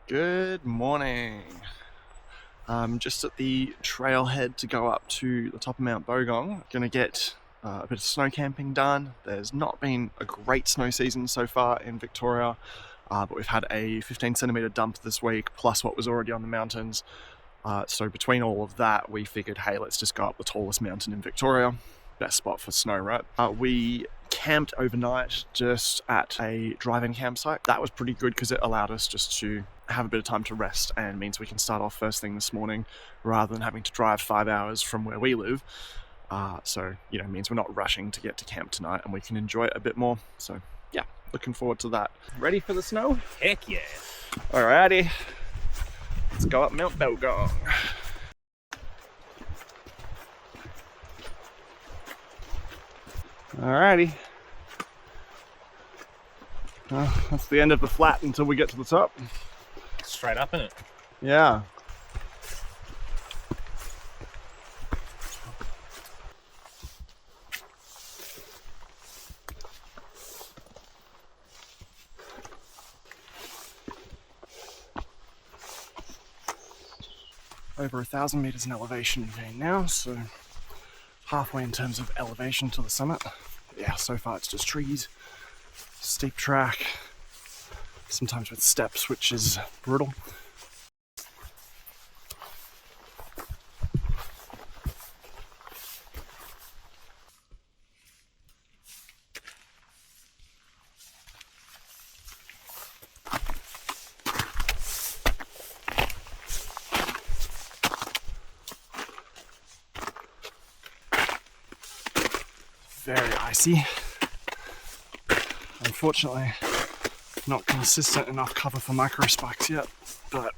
Good morning. I'm just at the trailhead to go up to the top of Mt Bogong. Gonna get a bit of snow camping done. There's not been a great snow season so far in Victoria, but we've had a 15 centimetre dump this week, plus what was already on the mountains. So between all of that, we figured, hey, let's just go up the tallest mountain in Victoria. Best spot for snow, right? We camped overnight just at a driving campsite. That was pretty good because it allowed us just to have a bit of time to rest, and means we can start off first thing this morning rather than having to drive 5 hours from where we live. So, it means we're not rushing to get to camp tonight and we can enjoy it a bit more. So yeah, looking forward to that. Ready for the snow? Heck yeah. Alrighty, let's go up Mt Bogong. Alrighty. That's the end of the flat until we get to the top. Straight up in it. Yeah. Over 1,000 meters in elevation again now, so halfway in terms of elevation to the summit. Yeah, so far it's just trees, steep track, sometimes with steps, which is brutal. Very icy. Unfortunately, not consistent enough cover for micro spikes yet, but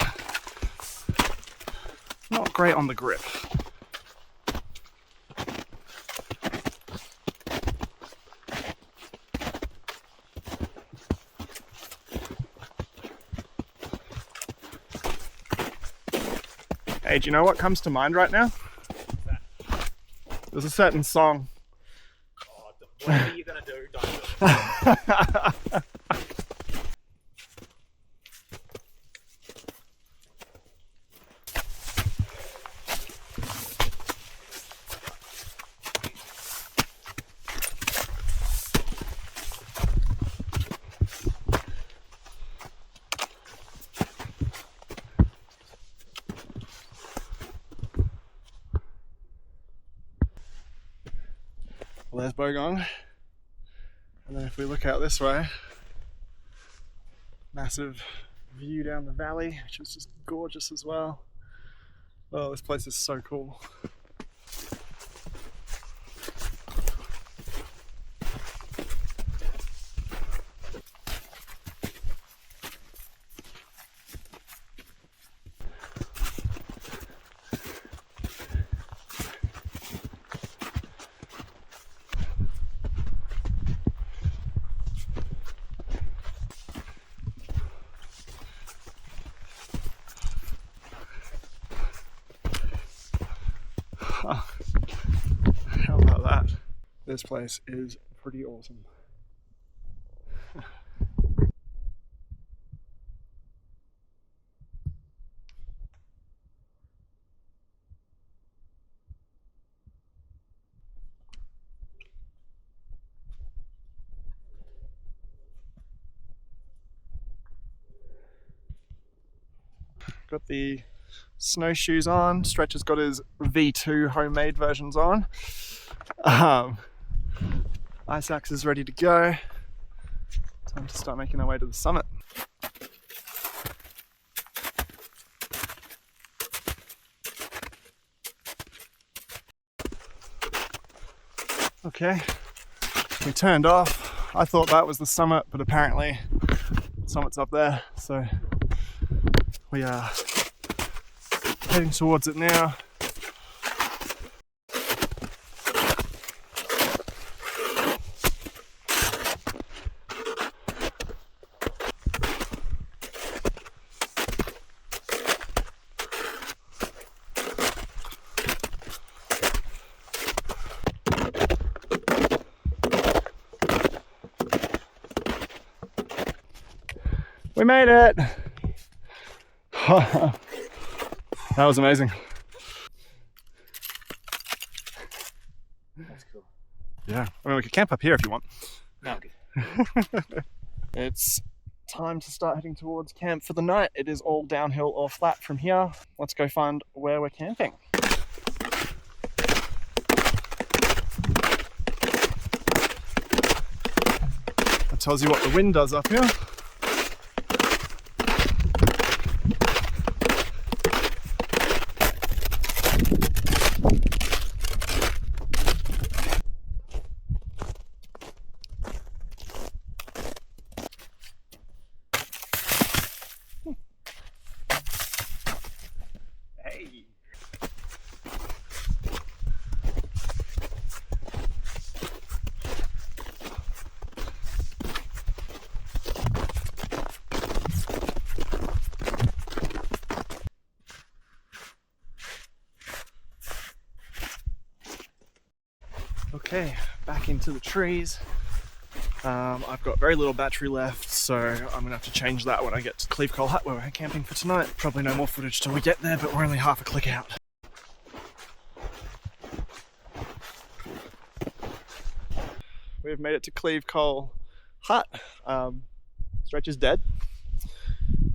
not great on the grip. Hey, do you know what comes to mind right now? There's a certain song. Whatever you're gonna do, don't do it. Well, there's Bogong. And then if we look out this way, massive view down the valley, which is just gorgeous as well. Oh, this place is so cool. How about that? This place is pretty awesome. Got the snowshoes on. Stretch has got his V2 homemade versions on. Ice axe is ready to go. Time to start making our way to the summit. Okay, we turned off. I thought that was the summit, but apparently the summit's up there. So we are heading towards it now. We made it! That was amazing. That's cool. Yeah, I mean, we could camp up here if you want. No, good. It's time to start heading towards camp for the night. It is all downhill or flat from here. Let's go find where we're camping. That tells you what the wind does up here. Hey. Okay, back into the trees. I've got very little battery left, so I'm gonna have to change that when I get to Cleve Cole Hut where we're camping for tonight. Probably no more footage till we get there, but we're only half a click out. We've made it to Cleve Cole Hut. Stretch is dead.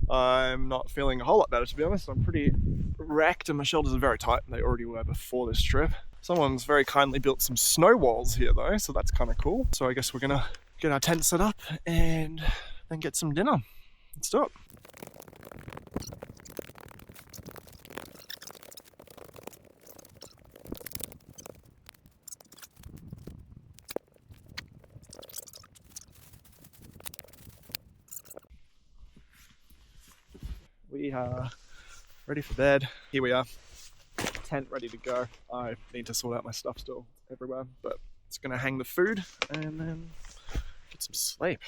I'm not feeling a whole lot better, to be honest. I'm pretty wrecked and my shoulders are very tight. They already were before this trip. Someone's very kindly built some snow walls here though, so that's kind of cool. So I guess we're gonna get our tent set up and then get some dinner. Let's do it. We are ready for bed. Here we are. Tent ready to go. I need to sort out my stuff still everywhere, but it's gonna hang the food and then get some sleep.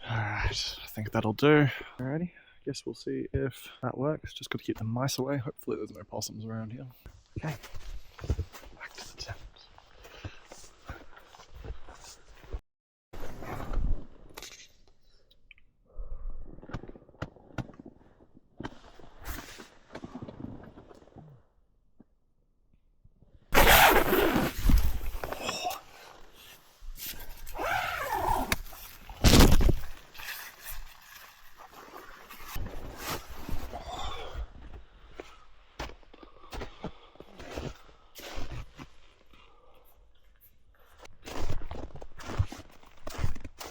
Alright, I think that'll do. Alrighty, guess we'll see if that works. Just got to keep the mice away. Hopefully there's no possums around here. Okay, back to the tent.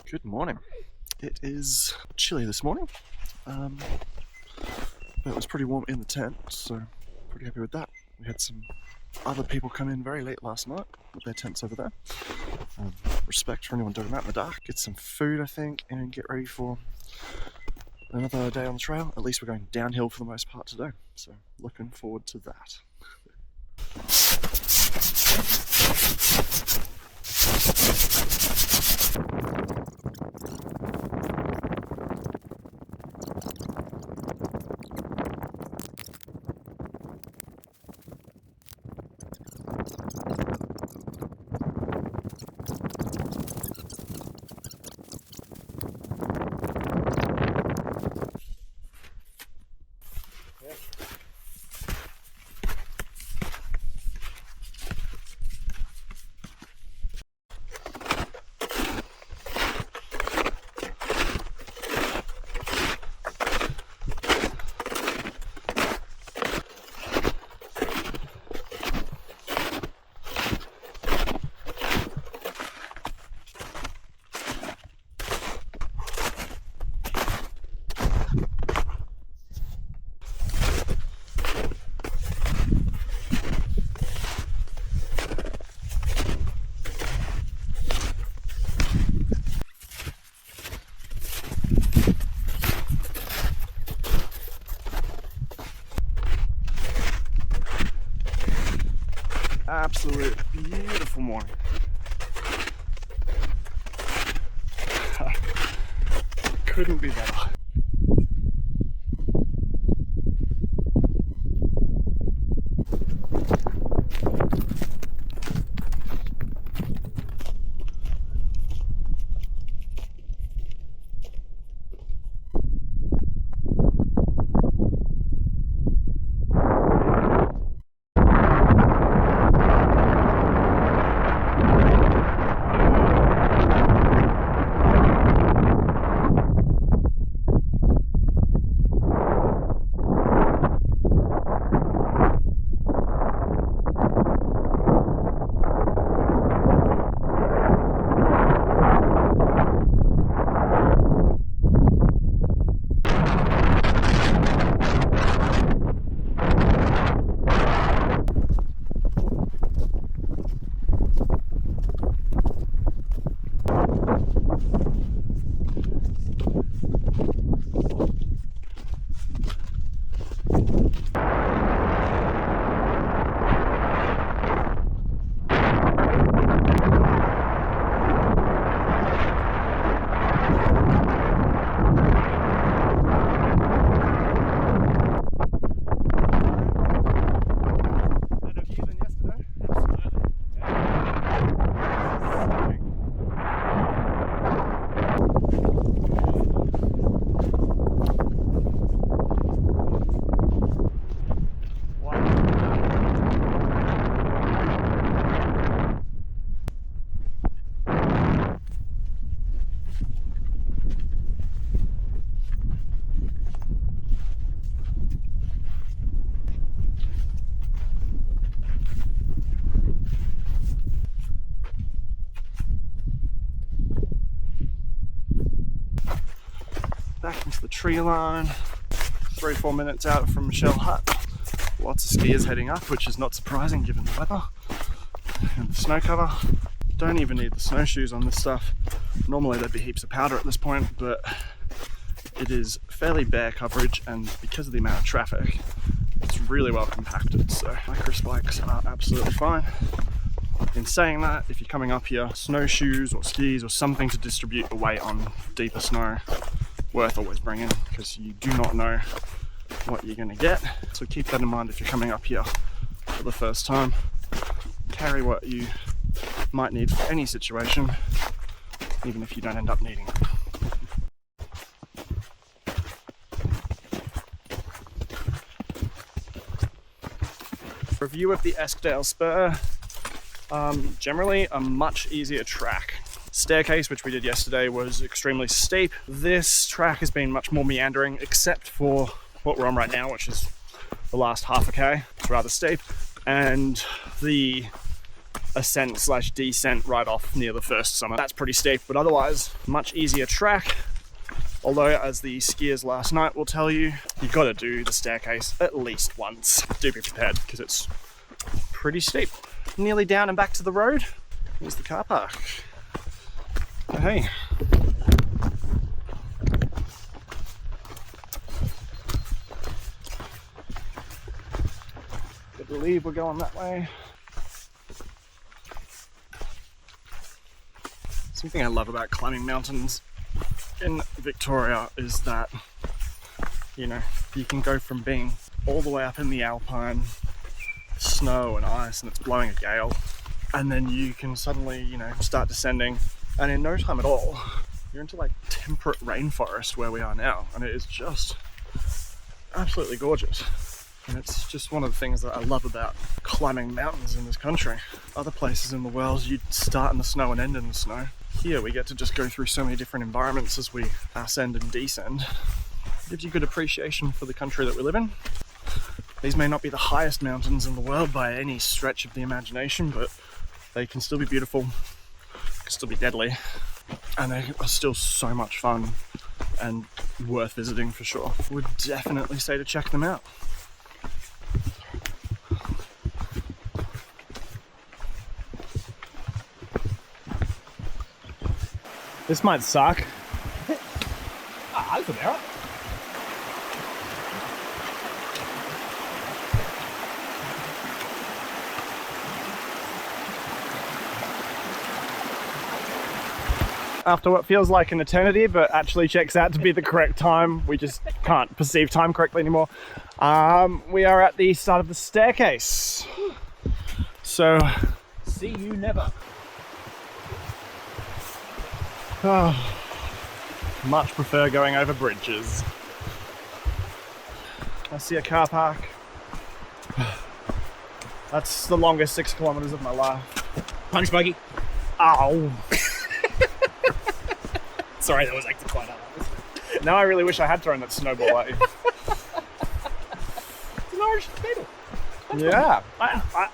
Good morning. It is chilly this morning, but it was pretty warm in the tent, so pretty happy with that. We had some other people come in very late last night with their tents over there. Respect for anyone doing that in the dark. Get some food, I think, and get ready for another day on the trail. At least we're going downhill for the most part today, so looking forward to that. Absolute beautiful morning. Couldn't be better. Back into the tree line, 3-4 minutes out from Cleve Cole Hut. Lots of skiers heading up, which is not surprising given the weather and the snow cover. Don't even need the snowshoes on this stuff. Normally there'd be heaps of powder at this point, but it is fairly bare coverage, and because of the amount of traffic, it's really well compacted, so micro spikes are absolutely fine. In saying that, if you're coming up here, snowshoes or skis or something to distribute the weight on deeper snow, worth always bringing, because you do not know what you're going to get. So keep that in mind if you're coming up here for the first time. Carry what you might need for any situation, even if you don't end up needing it. Review of the Eskdale Spur. Generally a much easier track. Staircase, which we did yesterday, was extremely steep. This track has been much more meandering, except for what we're on right now, which is the last half a K. It's rather steep. And the ascent slash descent right off near the first summit. That's pretty steep, but otherwise much easier track. Although, as the skiers last night will tell you, you've got to do the staircase at least once. Do be prepared, because it's pretty steep. Nearly down and back to the road. Here's the car park. Oh, hey. I believe we're going that way. Something I love about climbing mountains in Victoria is that, you know, you can go from being all the way up in the alpine snow and ice and it's blowing a gale, and then you can suddenly, you know, start descending, and in no time at all you're into like temperate rainforest where we are now, and it is just absolutely gorgeous. And it's just one of the things that I love about climbing mountains in this country. Other places in the world you start in the snow and end in the snow. Here we get to just go through so many different environments as we ascend and descend. It gives you good appreciation for the country that we live in. These may not be the highest mountains in the world by any stretch of the imagination, but they can still be beautiful, can still be deadly, and they are still so much fun and worth visiting for sure. Would definitely say to check them out. This might suck. I can bear it. After what feels like an eternity, but actually checks out to be the correct time. We just can't perceive time correctly anymore. We are at the start of the staircase. So, See you never. much prefer going over bridges. I see a car park. That's the longest 6 kilometers of my life. Punch buggy. Ow! Sorry, that was actually quite hard. Now I really wish I had thrown that snowball at you. It's an Irish beetle. Yeah,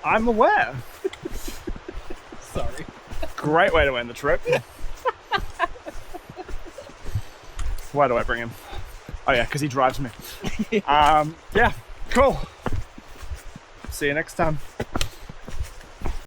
I'm aware. Sorry. Great way to end the trip. Why do I bring him? Oh yeah, because he drives me. Yeah, cool. See you next time.